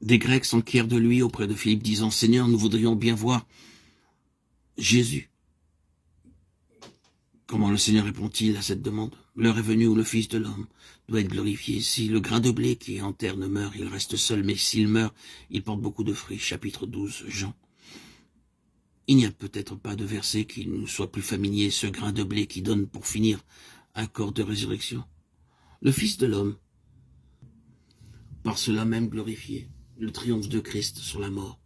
Des Grecs s'enquirent de lui auprès de Philippe, disant « Seigneur, nous voudrions bien voir Jésus. » Comment le Seigneur répond-il à cette demande? L'heure est venue où le Fils de l'homme doit être glorifié. Si le grain de blé qui est en terre ne meurt, il reste seul, mais s'il meurt, il porte beaucoup de fruits. Chapitre 12, Jean. Il n'y a peut-être pas de verset qui nous soit plus familier, ce grain de blé qui donne pour finir un corps de résurrection. Le Fils de l'homme, par cela même glorifié, le triomphe de Christ sur la mort,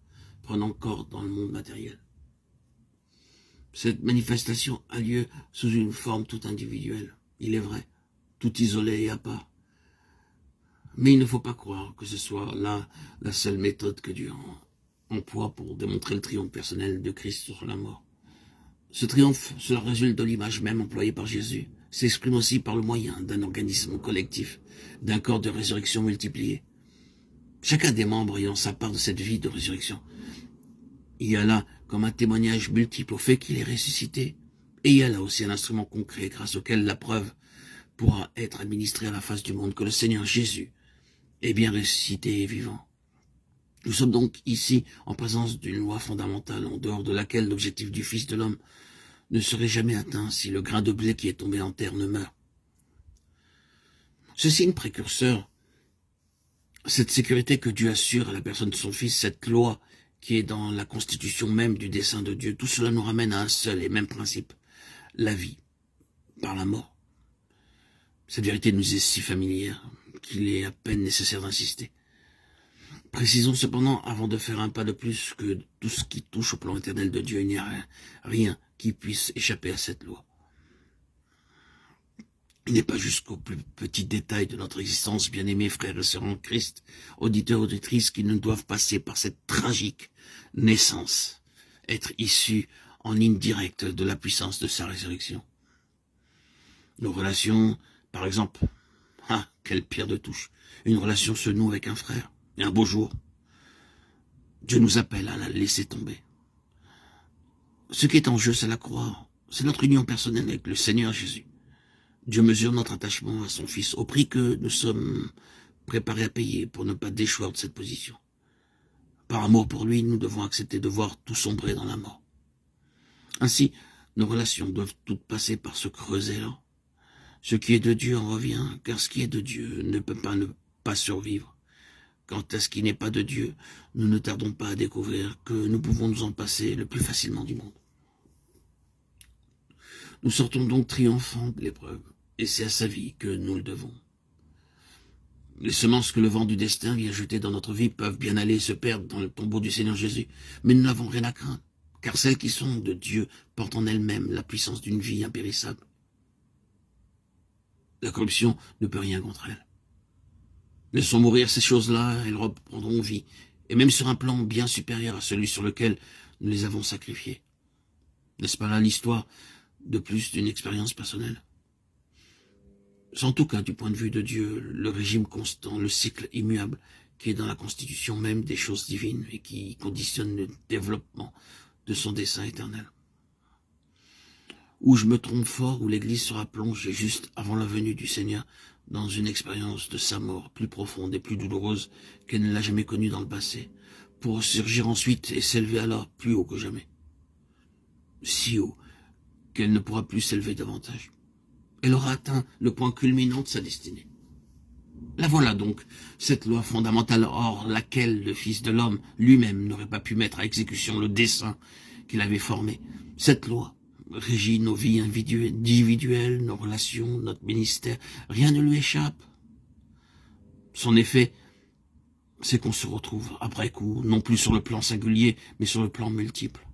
prenant corps dans le monde matériel. Cette manifestation a lieu sous une forme toute individuelle, il est vrai, tout isolé et à part. Mais il ne faut pas croire que ce soit là la seule méthode que Dieu emploie pour démontrer le triomphe personnel de Christ sur la mort. Ce triomphe, cela résulte de l'image même employée par Jésus, s'exprime aussi par le moyen d'un organisme collectif, d'un corps de résurrection multiplié. Chacun des membres ayant sa part de cette vie de résurrection. Il y a là comme un témoignage multiple au fait qu'il est ressuscité, et il y a là aussi un instrument concret grâce auquel la preuve pourra être administrée à la face du monde que le Seigneur Jésus est bien ressuscité et vivant. Nous sommes donc ici en présence d'une loi fondamentale en dehors de laquelle l'objectif du Fils de l'homme ne serait jamais atteint si le grain de blé qui est tombé en terre ne meurt. Ce signe précurseur, cette sécurité que Dieu assure à la personne de son Fils, cette loi qui est dans la constitution même du dessein de Dieu, tout cela nous ramène à un seul et même principe, la vie par la mort. Cette vérité nous est si familière qu'il est à peine nécessaire d'insister. Précisons cependant, avant de faire un pas de plus, que tout ce qui touche au plan éternel de Dieu, il n'y a rien qui puisse échapper à cette loi. Il n'est pas jusqu'aux plus petits détails de notre existence, bien-aimés frères et sœurs en Christ, auditeurs et auditrices, qui ne doivent passer par cette tragique naissance, être issus en ligne directe de la puissance de sa résurrection. Nos relations, par exemple, quelle pierre de touche, une relation se noue avec un frère, et un beau jour, Dieu nous appelle à la laisser tomber. Ce qui est en jeu, c'est la croix, c'est notre union personnelle avec le Seigneur Jésus. Dieu mesure notre attachement à son Fils au prix que nous sommes préparés à payer pour ne pas déchoir de cette position. Par amour pour lui, nous devons accepter de voir tout sombrer dans la mort. Ainsi, nos relations doivent toutes passer par ce creuset-là. Ce qui est de Dieu en revient, car ce qui est de Dieu ne peut pas ne pas survivre. Quant à ce qui n'est pas de Dieu, nous ne tardons pas à découvrir que nous pouvons nous en passer le plus facilement du monde. Nous sortons donc triomphants de l'épreuve, et c'est à sa vie que nous le devons. Les semences que le vent du destin vient jeter dans notre vie peuvent bien aller se perdre dans le tombeau du Seigneur Jésus, mais nous n'avons rien à craindre, car celles qui sont de Dieu portent en elles-mêmes la puissance d'une vie impérissable. La corruption ne peut rien contre elles. Laissons mourir ces choses-là, elles reprendront vie, et même sur un plan bien supérieur à celui sur lequel nous les avons sacrifiées. N'est-ce pas là l'histoire de plus d'une expérience personnelle? C'est en tout cas, du point de vue de Dieu, le régime constant, le cycle immuable, qui est dans la constitution même des choses divines et qui conditionne le développement de son dessein éternel. Où je me trompe fort, où l'Église sera plongée juste avant la venue du Seigneur dans une expérience de sa mort plus profonde et plus douloureuse qu'elle ne l'a jamais connue dans le passé, pour surgir ensuite et s'élever alors plus haut que jamais. Si haut qu'elle ne pourra plus s'élever davantage. Elle aura atteint le point culminant de sa destinée. La voilà donc, cette loi fondamentale hors laquelle le Fils de l'homme lui-même n'aurait pas pu mettre à exécution le dessein qu'il avait formé. Cette loi régit nos vies individuelles, nos relations, notre ministère. Rien ne lui échappe. Son effet, c'est qu'on se retrouve après coup, non plus sur le plan singulier, mais sur le plan multiple.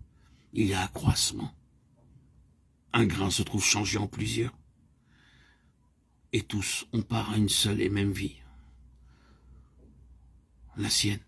Il y a accroissement. Un grain se trouve changé en plusieurs. Et tous, on part à une seule et même vie. La sienne.